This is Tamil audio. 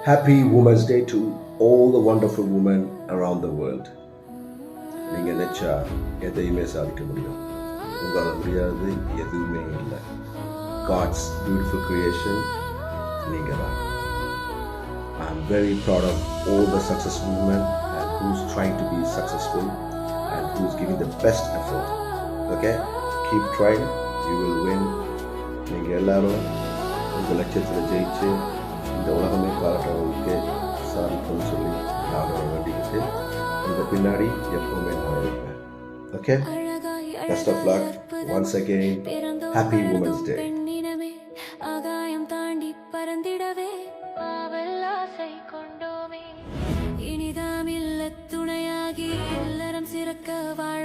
Happy Women's Day to all the wonderful women around the world. நீங்க நினைச்சா எதையுமே சாதிக்க முடியும். உங்களால முடியாது எதுவுமே இல்லை. God's beautiful creation நீங்க தான். I'm very proud of all the successful women and who's trying to be successful and who's giving the best effort. Okay? Keep trying. You will win. நீங்க எல்லாரும் உங்கள் லட்சியத்தில் ஜெயிச்சு இந்த உலகமே பாராட்டுறவங்களுக்கு சாதிக்கும்னு சொல்லி நான் வேண்டிக்கிட்டு உங்கள் பின்னாடி எப்பவுமே நான் இருப்பேன். Okay, best of luck once again. Happy women's day. ஆகாயம் தாண்டி பறந்திடவே ஆவல் ஆசை கொண்டோமே, இனிதாம் இல்ல துணையாகி இல்லறம் சிறக்க வாழ